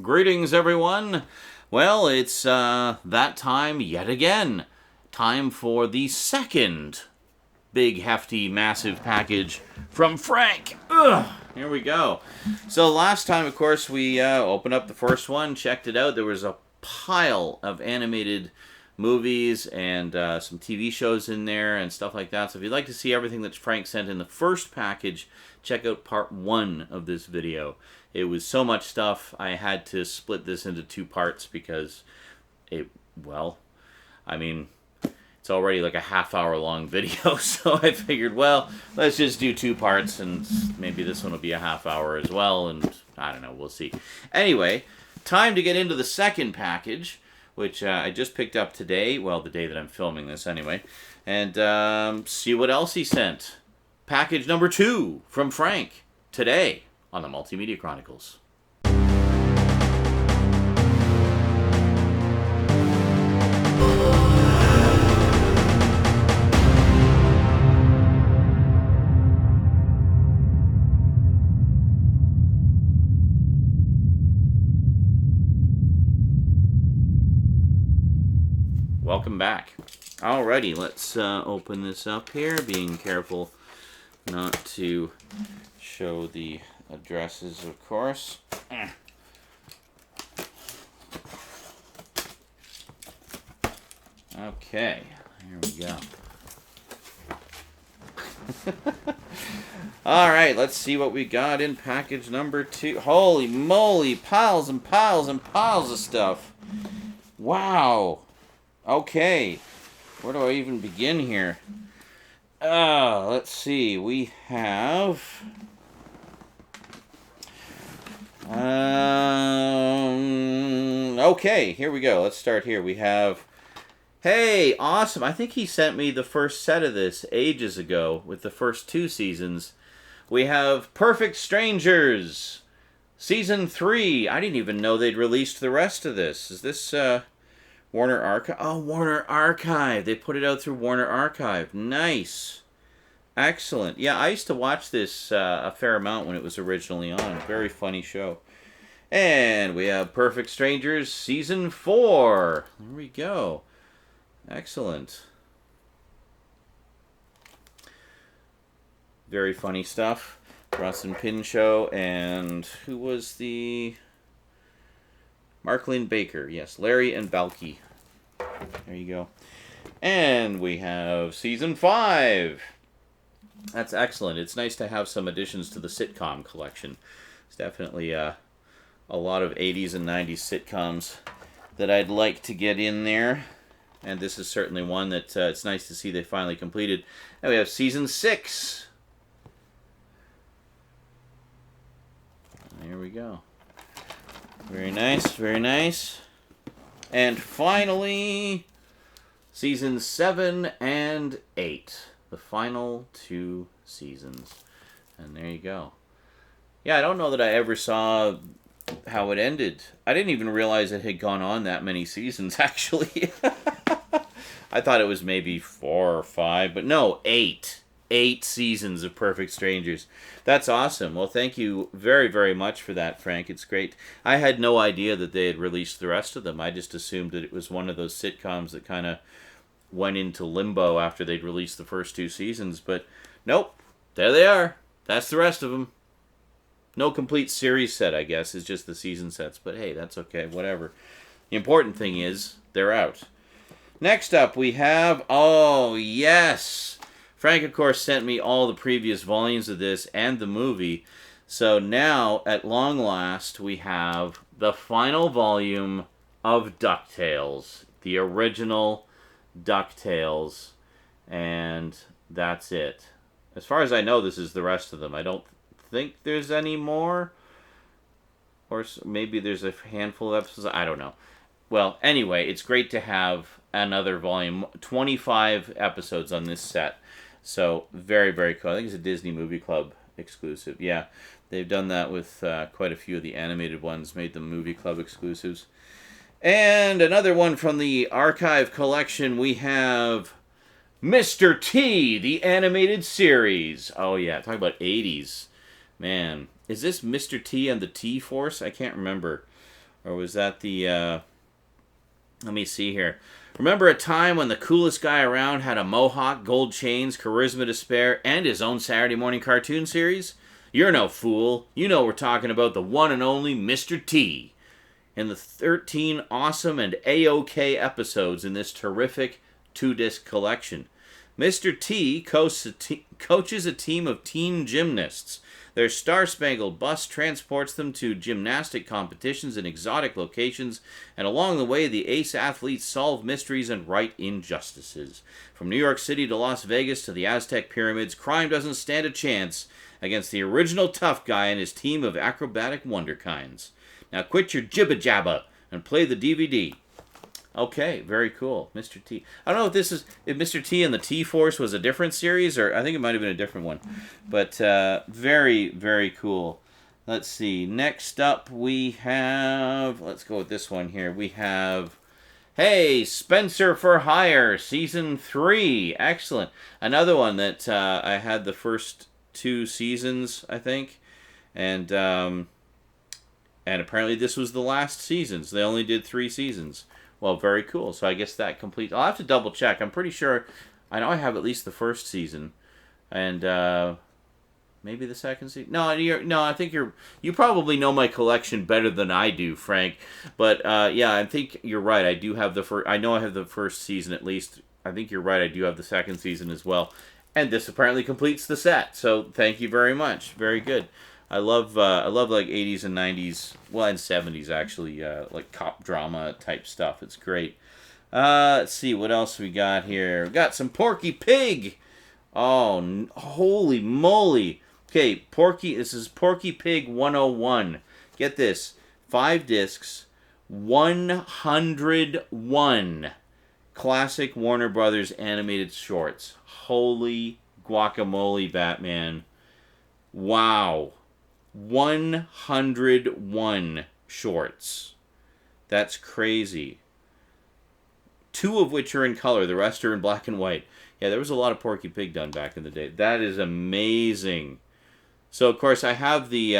Greetings, everyone. Well, it's that time yet again. Time for the second big, hefty, massive package from Frank. Ugh, here we go. So last time, of course, we opened up the first one, checked it out. There was a pile of animated movies and some TV shows in there and stuff like that. So if you'd like to see everything that Frank sent in the first package, check out part 1 of this video. It was so much stuff, I had to split this into 2 parts because it's already like a half-hour long video, so I figured, well, let's just do 2 parts, and maybe this one will be a half hour as well, and I don't know, we'll see. Anyway, time to get into the second package, which I just picked up today, well, the day that I'm filming this anyway, and see what else he sent. Package number 2 from Frank, today on the Multimedia Chronicles. Welcome back. Alrighty, let's open this up here, being careful not to show the addresses, of course. Okay, here we go. Alright, let's see what we got in package number 2. Holy moly, piles and piles and piles of stuff. Wow. Okay, where do I even begin here? Let's see, we have... okay, here we go. Let's start here. We have... Hey, awesome. I think he sent me the first set of this ages ago with the first 2 seasons. We have Perfect Strangers, Season 3. I didn't even know they'd released the rest of this. Is this, Warner Archive? Oh, Warner Archive. They put it out through Warner Archive. Nice. Excellent. Yeah, I used to watch this a fair amount when it was originally on. Very funny show. And we have Perfect Strangers Season 4. There we go. Excellent. Very funny stuff. Russ and Pin Show. And who was the... Marklyn Baker. Yes, Larry and Balky. There you go. And we have Season 5. That's excellent. It's nice to have some additions to the sitcom collection. It's definitely a lot of 80s and 90s sitcoms that I'd like to get in there. And this is certainly one that it's nice to see they finally completed. And we have Season 6. There we go. Very nice, very nice. And finally, Season 7 and 8. The final 2 seasons. And there you go. Yeah, I don't know that I ever saw how it ended. I didn't even realize it had gone on that many seasons, actually. I thought it was maybe 4 or 5, but no, 8. 8 seasons of Perfect Strangers. That's awesome. Well, thank you very, very much for that, Frank. It's great. I had no idea that they had released the rest of them. I just assumed that it was one of those sitcoms that kind of went into limbo after they'd released the first 2 seasons, but nope, there they are. That's the rest of them. No complete series set, I guess, is just the season sets, but hey, that's okay, whatever. The important thing is, they're out. Next up, we have, oh yes, Frank, of course, sent me all the previous volumes of this and the movie, so now, at long last, we have the final volume of DuckTales, the original DuckTales, and that's it. As far as I know, this is the rest of them. I don't think there's any more, or maybe there's a handful of episodes. I don't know. Well, anyway, it's great to have another volume. 25 episodes on this set, so very, very cool. I think it's a Disney Movie Club exclusive. Yeah, they've done that with quite a few of the animated ones, made them Movie Club exclusives. And another one from the archive collection, we have Mr. T, the animated series. Oh yeah, talk about 80s. Man, is this Mr. T and the T-Force? I can't remember. Or was that the, let me see here. Remember a time when the coolest guy around had a mohawk, gold chains, charisma to spare, and his own Saturday morning cartoon series? You're no fool. You know we're talking about the one and only Mr. T. And the 13 awesome and A-OK episodes in this terrific 2-disc collection. Mr. T coaches a team of teen gymnasts. Their star-spangled bus transports them to gymnastic competitions in exotic locations, and along the way, the ace athletes solve mysteries and right injustices. From New York City to Las Vegas to the Aztec pyramids, crime doesn't stand a chance against the original tough guy and his team of acrobatic wonderkinds. Now quit your jibba-jabba and play the DVD. Okay, very cool. Mr. T. I don't know if Mr. T and the T-Force was a different series, or I think it might have been a different one. But very, very cool. Let's see. Next up we have, let's go with this one here. We have, hey, Spencer for Hire, Season 3. Excellent. Another one that I had the first 2 seasons, I think. And apparently this was the last season, so they only did 3 seasons. Well, very cool. So I guess that completes. I'll have to double check. I'm pretty sure. I know I have at least the first season, and maybe the second season. No, I think you probably know my collection better than I do, Frank. But yeah, I think you're right. I do have the first. I know I have the first season at least. I think you're right. I do have the second season as well, and this apparently completes the set. So thank you very much. Very good. I love like 80s and 90s, well, and 70s actually, like cop drama type stuff. It's great. Let's see what else we got here. We got some Porky Pig. Oh, holy moly. Okay, this is Porky Pig 101. Get this. 5 discs, 101 classic Warner Brothers animated shorts. Holy guacamole, Batman. Wow. 101 shorts. That's crazy. 2 of which are in color. The rest are in black and white. Yeah, there was a lot of Porky Pig done back in the day. That is amazing. So, of course, I have the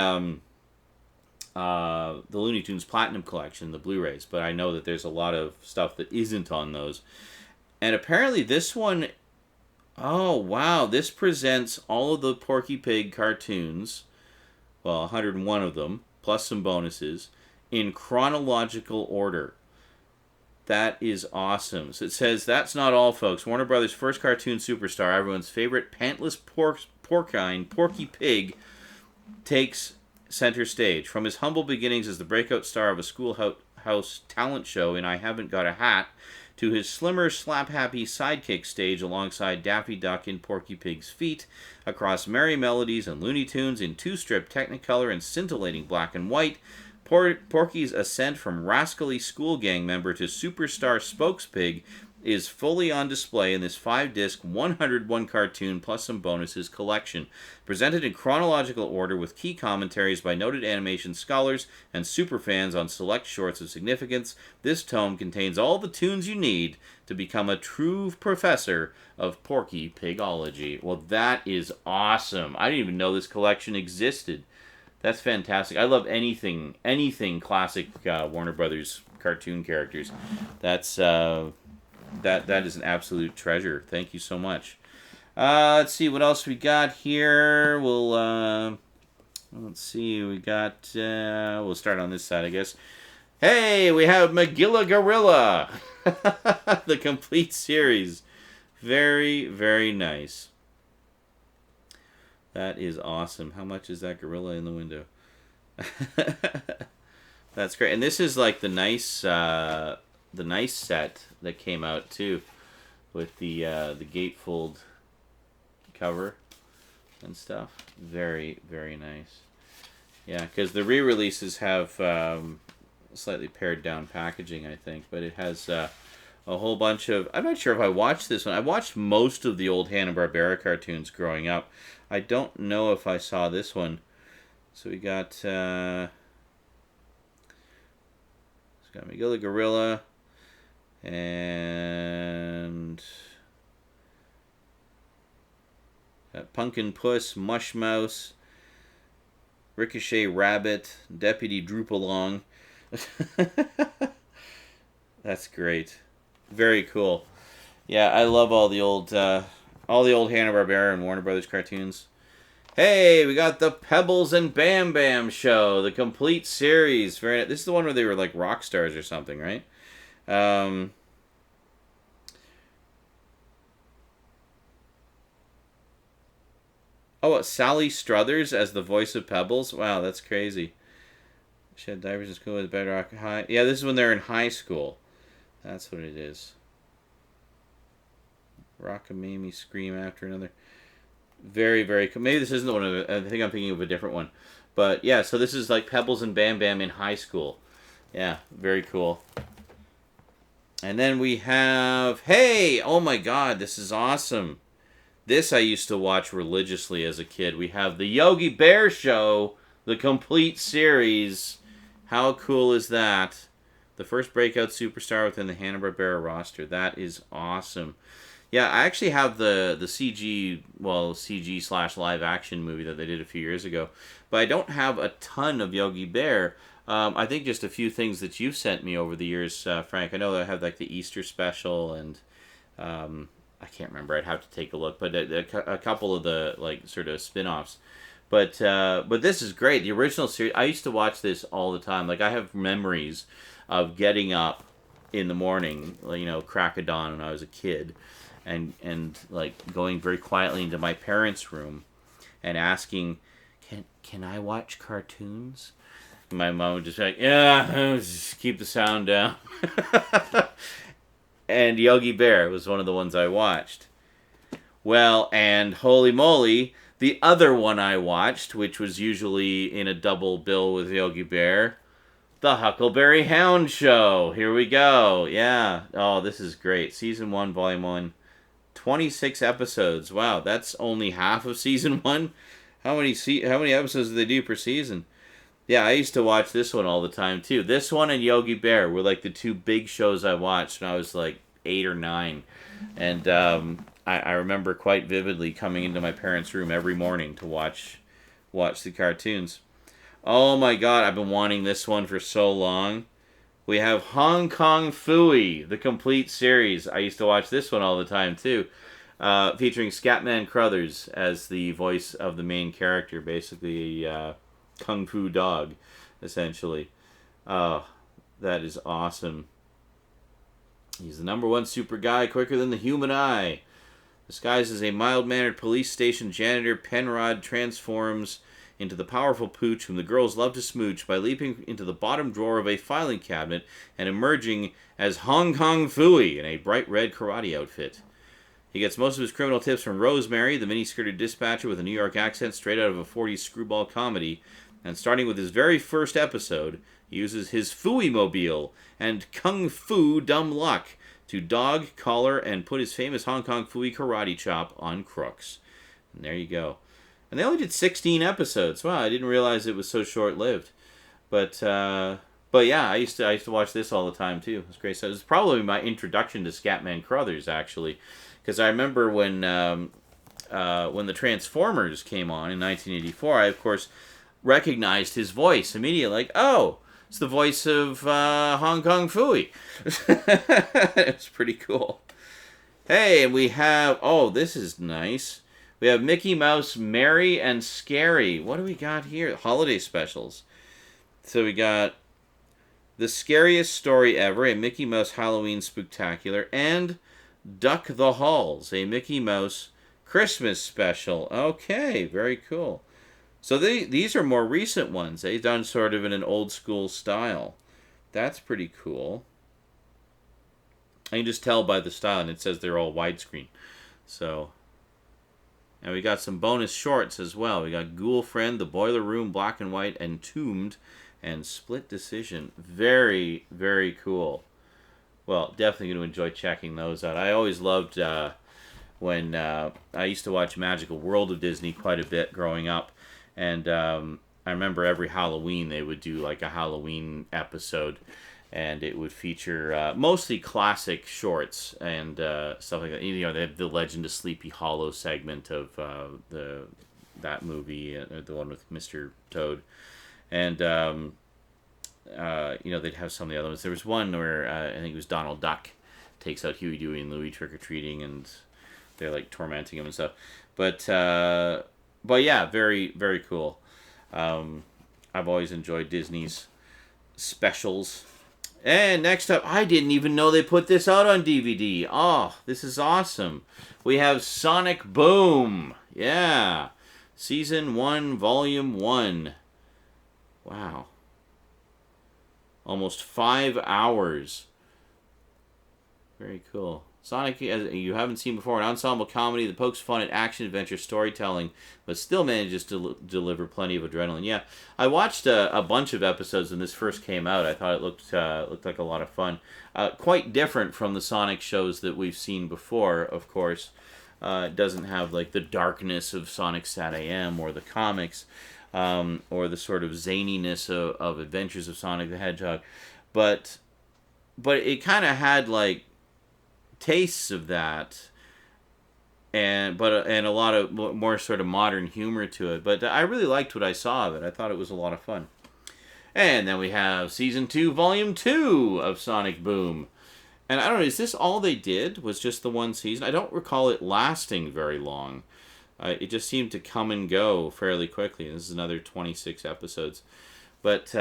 Looney Tunes Platinum Collection, the Blu-rays, but I know that there's a lot of stuff that isn't on those. And apparently this one, oh, wow, this presents all of the Porky Pig cartoons, well, 101 of them, plus some bonuses, in chronological order. That is awesome. So it says, that's not all, folks. Warner Brothers' first cartoon superstar, everyone's favorite pantless porcine, Porky Pig, takes center stage. From his humble beginnings as the breakout star of a schoolhouse talent show in I Haven't Got a Hat, to his slimmer, slap-happy sidekick stage alongside Daffy Duck in Porky Pig's Feet, across Merry Melodies and Looney Tunes in 2-strip Technicolor and scintillating black and white, Porky's ascent from rascally school gang member to superstar spokespig is fully on display in this 5-disc 101 cartoon plus some bonuses collection. Presented in chronological order with key commentaries by noted animation scholars and superfans on select shorts of significance, this tome contains all the tunes you need to become a true professor of Porky Pigology. Well, that is awesome. I didn't even know this collection existed. That's fantastic. I love anything classic Warner Brothers cartoon characters. That's that is an absolute treasure. Thank you so much. Let's see what else we got here. We'll let's see. We got. We'll start on this side, I guess. Hey, we have Magilla Gorilla, the complete series. Very, very nice. That is awesome. How much is that gorilla in the window? That's great. And this is like the nice set that came out too, with the gatefold cover and stuff. Very, very nice. Yeah, because the re-releases have slightly pared down packaging, I think, but it has a whole bunch of. I'm not sure if I watched this one. I watched most of the old Hanna-Barbera cartoons growing up. I don't know if I saw this one. So we got Magilla Gorilla and Pumpkin Puss, Mush Mouse, Ricochet Rabbit, Deputy Droop Along. That's great. Very cool. Yeah, I love all the old Hanna-Barbera and Warner Brothers cartoons. Hey, we got the Pebbles and Bam Bam show, the complete series. This is the one where they were like rock stars or something, right? Um, Sally Struthers as the voice of Pebbles. Wow, that's crazy. She had divers in school with Bedrock High. Yeah, this is when they're in high school. That's what it is. Rockamamie Scream after another. Very, very cool. Maybe this isn't the one. I think I'm thinking of a different one. But yeah, so this is like Pebbles and Bam Bam in high school. Yeah, very cool. And then we have, hey, oh my god, this is awesome. This I used to watch religiously as a kid. We have the Yogi Bear Show, the complete series. How cool is that? The first breakout superstar within the Hanna-Barbera roster. That is awesome. Yeah, I actually have the CG slash live action movie that they did a few years ago, but I don't have a ton of Yogi Bear. I think just a few things that you've sent me over the years, Frank. I know that I have like the Easter special, and I can't remember. I'd have to take a look, but a couple of the like sort of spin-offs. But this is great. The original series. I used to watch this all the time. Like I have memories of getting up in the morning, crack of dawn when I was a kid, and like going very quietly into my parents' room and asking, can I watch cartoons? And my mom would just be like, yeah, just keep the sound down. And Yogi Bear was one of the ones I watched. Well, and holy moly, the other one I watched, which was usually in a double bill with Yogi Bear, the Huckleberry Hound Show. Here we go. Yeah. Oh, this is great. Season 1, Volume 1. 26 episodes. Wow, that's only half of Season 1. How many episodes do they do per season? Yeah, I used to watch this one all the time, too. This one and Yogi Bear were like the two big shows I watched when I was like 8 or 9. And I remember quite vividly coming into my parents' room every morning to watch the cartoons. Oh my god, I've been wanting this one for so long. We have Hong Kong Phooey, the complete series. I used to watch this one all the time, too. Featuring Scatman Crothers as the voice of the main character, basically a kung fu dog, essentially. Oh, that is awesome. He's the number one super guy, quicker than the human eye. Disguised as a mild-mannered police station janitor, Penrod transforms into the powerful Pooch whom the girls love to smooch by leaping into the bottom drawer of a filing cabinet and emerging as Hong Kong Phooey in a bright red karate outfit. He gets most of his criminal tips from Rosemary, the mini-skirted dispatcher with a New York accent straight out of a 40s screwball comedy, and starting with his very first episode, he uses his Phooey-mobile and Kung Fu Dumb Luck to dog, collar, and put his famous Hong Kong Phooey karate chop on crooks. And there you go. And they only did 16 episodes. Wow, I didn't realize it was so short-lived. But yeah, I used to watch this all the time too. It was great. So it was probably my introduction to Scatman Crothers, actually, because I remember when the Transformers came on in 1984, I of course recognized his voice immediately. Like, oh, it's the voice of Hong Kong Phooey. It's pretty cool. Hey, and we have, oh, this is nice. We have Mickey Mouse, Merry and Scary. What do we got here? Holiday specials. So we got The Scariest Story Ever, a Mickey Mouse Halloween Spooktacular, and Duck the Halls, a Mickey Mouse Christmas special. Okay, very cool. So these are more recent ones. They've done sort of in an old school style. That's pretty cool. I can just tell by the style, and it says they're all widescreen. So, and we got some bonus shorts as well. We got Ghoul Friend, The Boiler Room, Black and White, Entombed, and Split Decision. Very, very cool. Well, definitely going to enjoy checking those out. I always loved when I used to watch Magical World of Disney quite a bit growing up. And I remember every Halloween they would do like a Halloween episode. And it would feature mostly classic shorts and stuff like that. They have the Legend of Sleepy Hollow segment of that movie, the one with Mr. Toad. And they'd have some of the other ones. There was one where I think it was Donald Duck takes out Huey, Dewey, and Louie trick-or-treating, and they're like tormenting him and stuff. But yeah, very, very cool. I've always enjoyed Disney's specials. And next up, I didn't even know they put this out on DVD. Oh, this is awesome. We have Sonic Boom. Yeah. Season 1, Volume 1. Wow. Almost 5 hours. Very cool. Sonic, as you haven't seen before, an ensemble comedy that pokes fun at action-adventure storytelling, but still manages to deliver plenty of adrenaline. Yeah, I watched a bunch of episodes when this first came out. I thought it looked like a lot of fun. Quite different from the Sonic shows that we've seen before, of course. It doesn't have like the darkness of Sonic Sat AM or the comics, or the sort of zaniness of Adventures of Sonic the Hedgehog, but it kind of had like tastes of that, and a lot of more sort of modern humor to it. But I really liked what I saw of it. I thought it was a lot of fun. And then we have Season 2, Volume 2 of Sonic Boom. And I don't know, is this all they did? Was just the one season? I don't recall it lasting very long. It just seemed to come and go fairly quickly. This is another 26 episodes. But,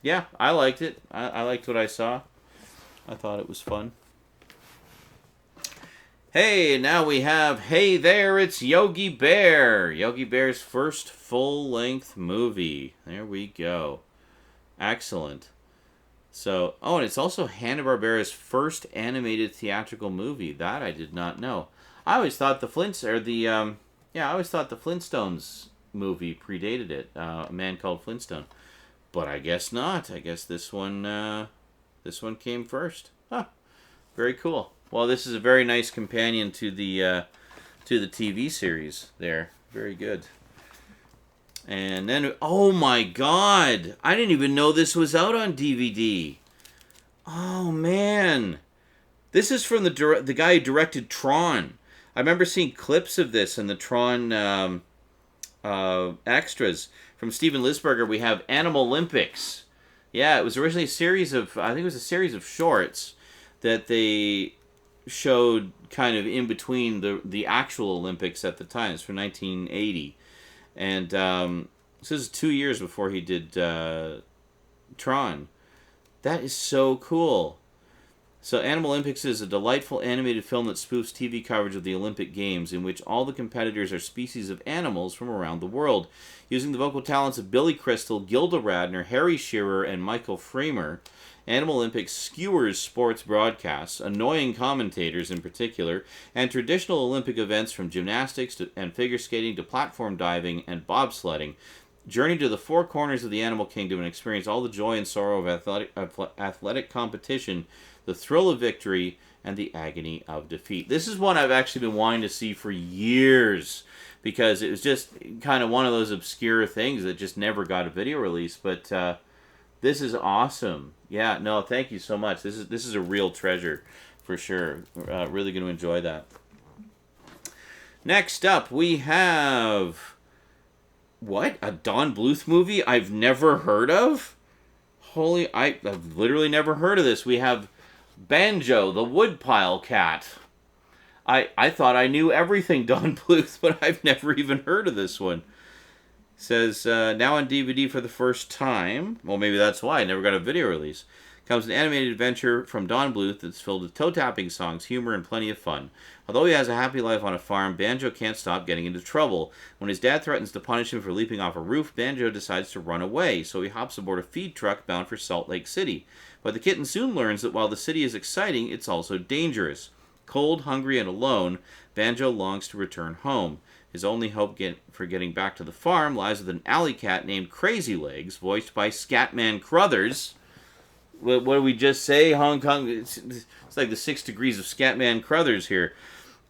yeah, I liked it. I liked what I saw. I thought it was fun. Hey, now we have Hey There, It's Yogi Bear. Yogi Bear's first full-length movie. There we go. Excellent. So, and it's also Hanna-Barbera's first animated theatrical movie. That I did not know. I always thought the Flintstones movie predated it. A Man Called Flintstone. But I guess not. I guess this one came first. Huh. Very cool. Well, this is a very nice companion to the TV series there. Very good. And then, oh my God! I didn't even know this was out on DVD. Oh man, this is from the guy who directed Tron. I remember seeing clips of this in the Tron extras from Steven Lisberger. We have Animal Olympics. Yeah, it was originally a series of shorts that they showed kind of in between the actual Olympics at the time. It's from 1980. And this is 2 years before he did Tron. That is so cool. So Animal Olympics is a delightful animated film that spoofs TV coverage of the Olympic Games, in which all the competitors are species of animals from around the world. Using the vocal talents of Billy Crystal, Gilda Radner, Harry Shearer, and Michael Freemer, Animal Olympics skewers sports broadcasts, annoying commentators in particular, and traditional Olympic events from gymnastics and figure skating to platform diving and bobsledding. Journey to the four corners of the animal kingdom and experience all the joy and sorrow of athletic competition, the thrill of victory, and the agony of defeat. This is one I've actually been wanting to see for years, because it was just kind of one of those obscure things that just never got a video release, but this is awesome. Yeah, no, thank you so much. This is a real treasure, for sure. Really going to enjoy that. Next up, we have... What? A Don Bluth movie I've never heard of? I've literally never heard of this. We have Banjo the Woodpile Cat. I thought I knew everything Don Bluth, but I've never even heard of this one. It says, now on DVD for the first time. Well, maybe that's why I never got a video release. Comes an animated adventure from Don Bluth that's filled with toe-tapping songs, humor, and plenty of fun. Although he has a happy life on a farm, Banjo can't stop getting into trouble. When his dad threatens to punish him for leaping off a roof, Banjo decides to run away, so he hops aboard a feed truck bound for Salt Lake City. But the kitten soon learns that while the city is exciting, it's also dangerous. Cold, hungry, and alone, Banjo longs to return home. His only hope for getting back to the farm lies with an alley cat named Crazy Legs, voiced by Scatman Crothers. What did we just say? Hong Kong. It's like the 6 degrees of Scatman Crothers here.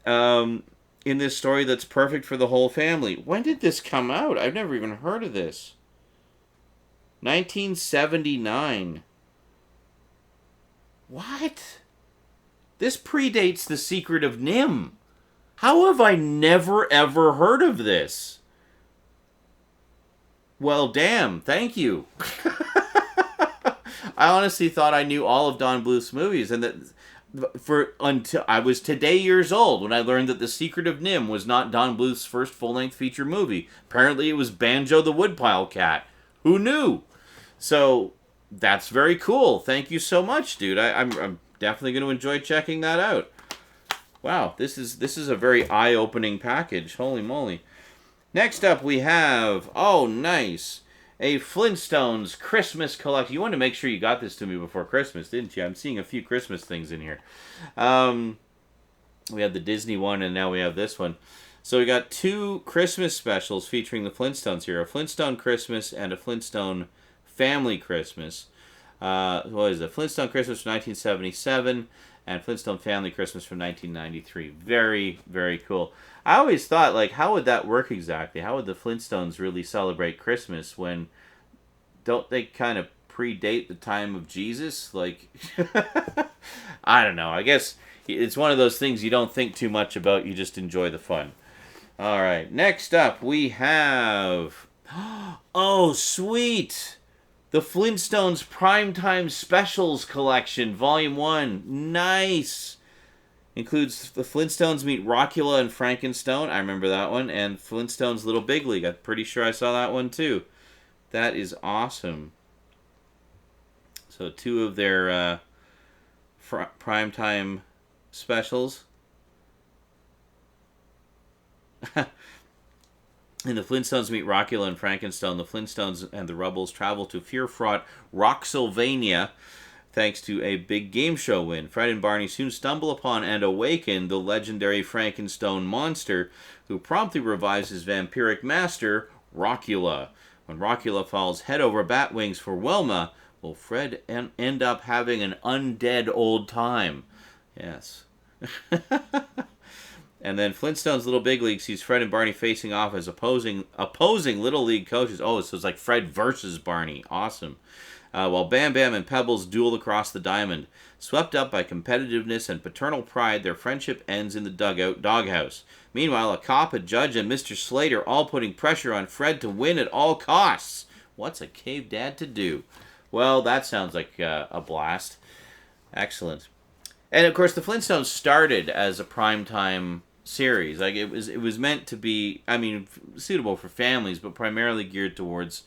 In this story that's perfect for the whole family. When did this come out? I've never even heard of this. 1979. What? This predates The Secret of Nim. How have I never ever heard of this? Well, damn. Thank you. I honestly thought I knew all of Don Bluth's movies, and that until I was today years old when I learned that The Secret of Nim was not Don Bluth's first full-length feature movie. Apparently, it was Banjo the Woodpile Cat. Who knew? So that's very cool. Thank you so much, dude. I'm definitely going to enjoy checking that out. Wow, this is a very eye-opening package. Holy moly. Next up, we have, oh, nice, a Flintstones Christmas collection. You wanted to make sure you got this to me before Christmas, didn't you? I'm seeing a few Christmas things in here. We had the Disney one, and now we have this one. So we got 2 Christmas specials featuring the Flintstones here. A Flintstone Christmas and a Flintstone Family Christmas. What is it? Flintstone Christmas from 1977 and Flintstone Family Christmas from 1993. Very, very cool. I always thought, like, how would that work exactly? How would the Flintstones really celebrate Christmas when don't they kind of predate the time of Jesus? Like, I don't know. I guess it's one of those things you don't think too much about. You just enjoy the fun. All right. Next up, we have... Oh, sweet! The Flintstones Primetime Specials Collection, Volume 1. Nice! Includes the Flintstones Meet Rockula and Frankenstone. I remember that one. And Flintstones Little Big League. I'm pretty sure I saw that one too. That is awesome. So 2 of their primetime specials. In the Flintstones Meet Rockula and Frankenstone, the Flintstones and the Rubbles travel to fear-fraught Rocksylvania thanks to a big game show win. Fred and Barney soon stumble upon and awaken the legendary Frankenstone monster, who promptly revives his vampiric master, Rockula. When Rockula falls head over bat wings for Wilma, will Fred end up having an undead old time? Yes. And then Flintstones Little Big League sees Fred and Barney facing off as opposing Little League coaches. Oh, so it's like Fred versus Barney. Awesome. While Bam Bam and Pebbles duel across the diamond. Swept up by competitiveness and paternal pride, their friendship ends in the doghouse. Meanwhile, a cop, a judge, and Mr. Slater all putting pressure on Fred to win at all costs. What's a cave dad to do? Well, that sounds like a blast. Excellent. And of course, the Flintstones started as a primetime series. Like it was meant to be, I mean, suitable for families, but primarily geared towards,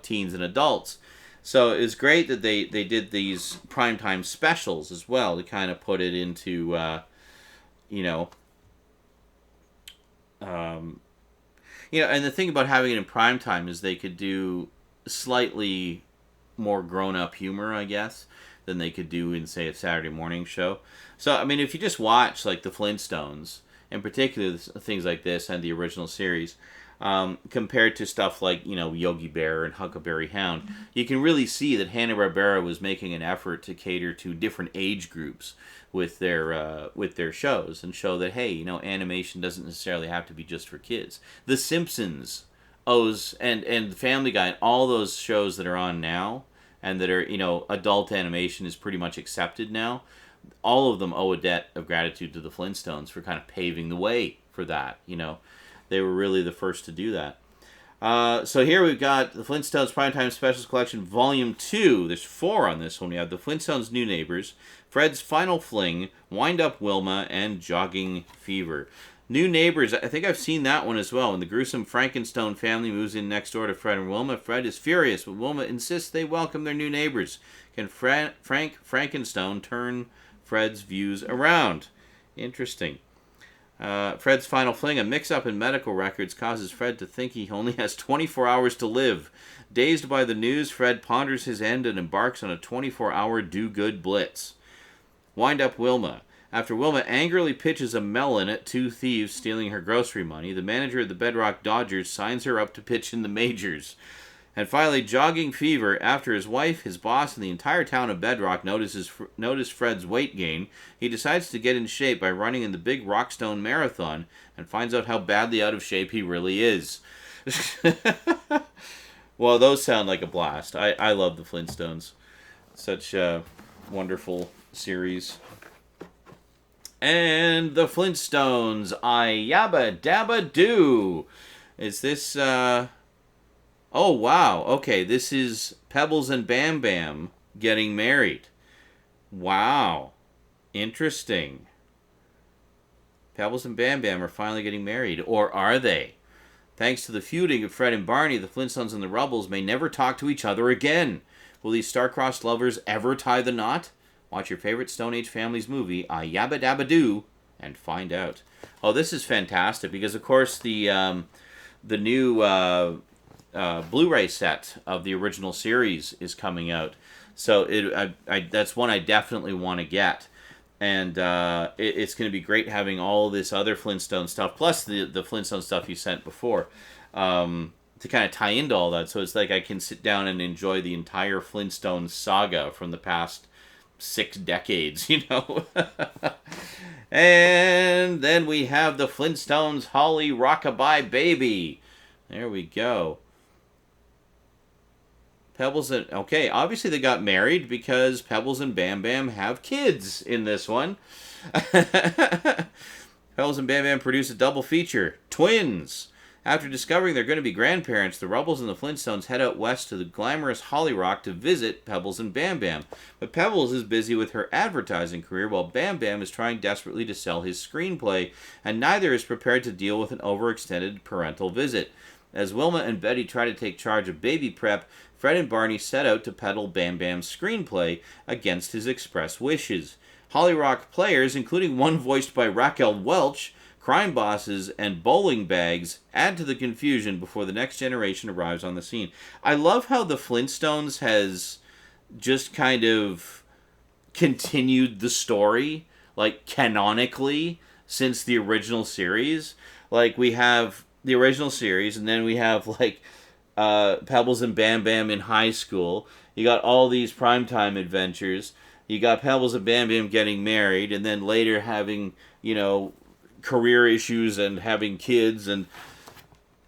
teens and adults. So it was great that they did these primetime specials as well to kind of put it into, and the thing about having it in primetime is they could do slightly more grown-up humor, I guess, than they could do in, say, a Saturday morning show. So, I mean, if you just watch, like, the Flintstones, in particular things like this and the original series, compared to stuff like, Yogi Bear and Huckleberry Hound, you can really see that Hanna-Barbera was making an effort to cater to different age groups with their shows and show that, hey, animation doesn't necessarily have to be just for kids. The Simpsons and Family Guy and all those shows that are on now and that are, adult animation is pretty much accepted now, all of them owe a debt of gratitude to the Flintstones for kind of paving the way for that, They were really the first to do that. So here we've got the Flintstones Primetime Specials Collection, Volume 2. There's 4 on this one. We have the Flintstones New Neighbors, Fred's Final Fling, Wind Up Wilma, and Jogging Fever. New Neighbors, I think I've seen that one as well. When the gruesome Frankenstone family moves in next door to Fred and Wilma, Fred is furious, but Wilma insists they welcome their new neighbors. Can Frank Frankenstone turn Fred's views around? Interesting. Fred's Final Fling, a mix-up in medical records, causes Fred to think he only has 24 hours to live. Dazed by the news, Fred ponders his end and embarks on a 24-hour do-good blitz. Wind Up Wilma. After Wilma angrily pitches a melon at 2 thieves stealing her grocery money, the manager of the Bedrock Dodgers signs her up to pitch in the majors. And finally, Jogging Fever. After his wife, his boss, and the entire town of Bedrock notice Fred's weight gain, he decides to get in shape by running in the big Rockstone Marathon and finds out how badly out of shape he really is. Well, those sound like a blast. I love the Flintstones. Such a wonderful series. And the Flintstones I YabbaDabbaDoo. Is this, Oh, wow. Okay, this is Pebbles and Bam Bam getting married. Wow. Interesting. Pebbles and Bam Bam are finally getting married. Or are they? Thanks to the feuding of Fred and Barney, the Flintstones and the Rubbles may never talk to each other again. Will these star-crossed lovers ever tie the knot? Watch your favorite Stone Age Families movie, I YabbaDabbaDoo, and find out. Oh, this is fantastic because, of course, the new Blu-ray set of the original series is coming out. So that's one I definitely want to get. And it's going to be great having all this other Flintstone stuff, plus the Flintstone stuff you sent before, to kind of tie into all that. So it's like I can sit down and enjoy the entire Flintstone saga from the past 6 decades, you know. And then we have the Flintstones HollyRockAbye Baby. There we go. Pebbles and... Okay, obviously they got married because Pebbles and Bam Bam have kids in this one. Pebbles and Bam Bam produce a double feature. Twins. After discovering they're going to be grandparents, the Rubbles and the Flintstones head out west to the glamorous Hollyrock to visit Pebbles and Bam Bam. But Pebbles is busy with her advertising career while Bam Bam is trying desperately to sell his screenplay, and neither is prepared to deal with an overextended parental visit. As Wilma and Betty try to take charge of baby prep, Fred and Barney set out to peddle Bam Bam's screenplay against his express wishes. Hollyrock players, including one voiced by Raquel Welch, crime bosses, and bowling bags, add to the confusion before the next generation arrives on the scene. I love how the Flintstones has just kind of continued the story, like, canonically, since the original series. Like, we have the original series, and then we have, like, Pebbles and Bam Bam in high school. You got all these primetime adventures. You got Pebbles and Bam Bam getting married, and then later having, you know, career issues and having kids. And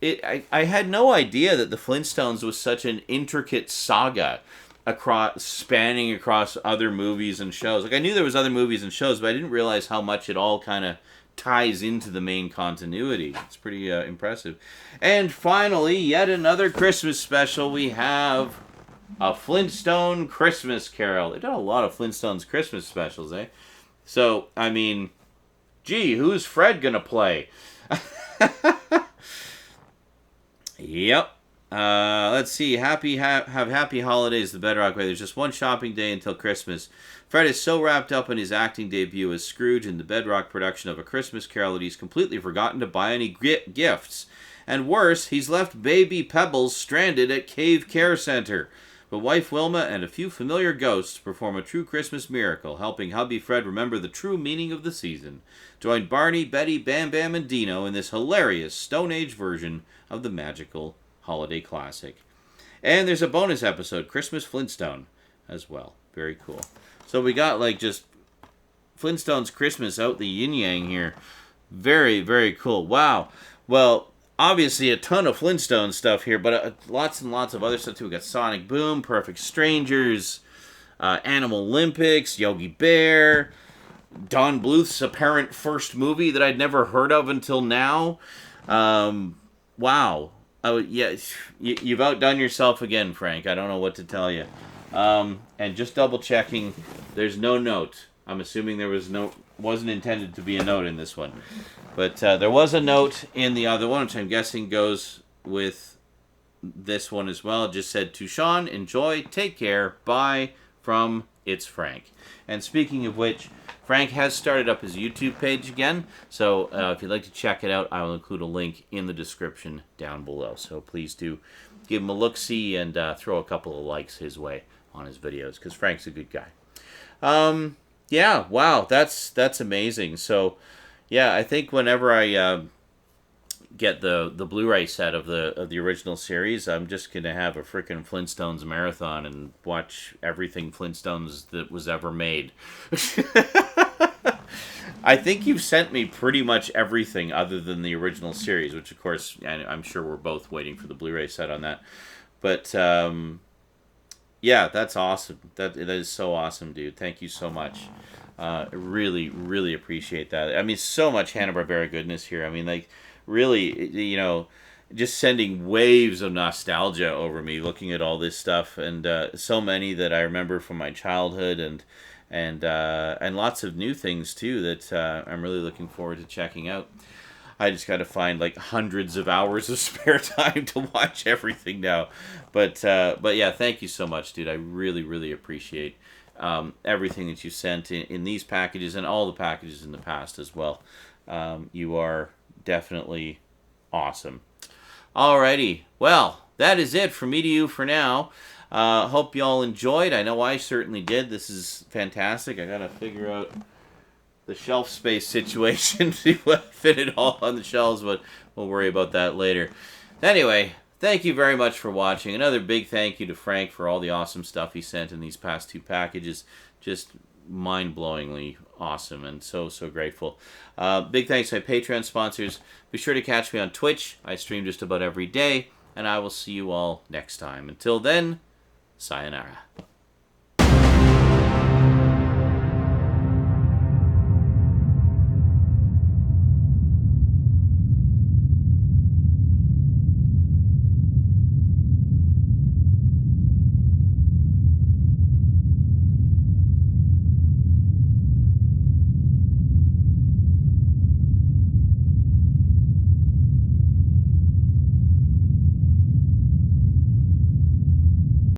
I had no idea that the Flintstones was such an intricate saga spanning across other movies and shows. Like, I knew there was other movies and shows, but I didn't realize how much it all kind of ties into the main continuity. It's pretty impressive. And finally, yet another Christmas special. We have a Flintstone Christmas Carol. They've done a lot of Flintstones Christmas specials, eh? So, I mean, gee, who's Fred gonna play? Yep. Let's see. Have happy holidays the Bedrock way. There's just one shopping day until Christmas. Fred is so wrapped up in his acting debut as Scrooge in the Bedrock production of A Christmas Carol that he's completely forgotten to buy any gifts. And worse, he's left baby Pebbles stranded at Cave Care Center. But wife Wilma and a few familiar ghosts perform a true Christmas miracle, helping hubby Fred remember the true meaning of the season. Join Barney, Betty, Bam Bam, and Dino in this hilarious Stone Age version of the magical holiday classic. And there's a bonus episode, Christmas Flintstone, as well. Very cool. So we got, like, just Flintstones Christmas out the yin-yang here. Very, very cool. Wow. Well, obviously a ton of Flintstone stuff here, but lots and lots of other stuff too. We got Sonic Boom, Perfect Strangers, Animal Olympics, Yogi Bear, Don Bluth's apparent first movie that I'd never heard of until now. Wow. Oh, yeah, you've outdone yourself again, Frank. I don't know what to tell you. And just double checking, there's no note. I'm assuming there wasn't intended to be a note in this one. But there was a note in the other one, which I'm guessing goes with this one as well. It just said, to Sean, enjoy, take care, bye, from It's Frank. And speaking of which, Frank has started up his YouTube page again, so if you'd like to check it out, I will include a link in the description down below. So please do give him a look-see and throw a couple of likes his way on his videos, because Frank's a good guy. Yeah, wow, that's amazing. So, yeah, I think whenever I get the Blu-ray set of the original series, I'm just gonna have a freaking Flintstones marathon and watch everything Flintstones that was ever made. I think you've sent me pretty much everything other than the original series, which of course I'm sure we're both waiting for the Blu-ray set on that. But yeah, that's awesome. That is so awesome, dude. Thank you so much. Really, really appreciate that. I mean, so much Hanna-Barbera goodness here. I mean, like, really, you know, just sending waves of nostalgia over me looking at all this stuff, and so many that I remember from my childhood, and lots of new things too that I'm really looking forward to checking out. I just got to find like hundreds of hours of spare time to watch everything now. But yeah, thank you so much, dude. I really, really appreciate everything that you sent in these packages and all the packages in the past as well. You are definitely awesome. Alrighty, well, that is it from me to you for now. Hope you all enjoyed. I know I certainly did. This is fantastic. I gotta figure out the shelf space situation to fit it all on the shelves, but we'll worry about that later. Anyway, thank you very much for watching. Another big thank you to Frank for all the awesome stuff he sent in these past 2 packages. Just mind-blowingly awesome, and so grateful. Big thanks to my Patreon sponsors. Be sure to catch me on Twitch. I stream just about every day, and I will see you all next time. Until then, sayonara.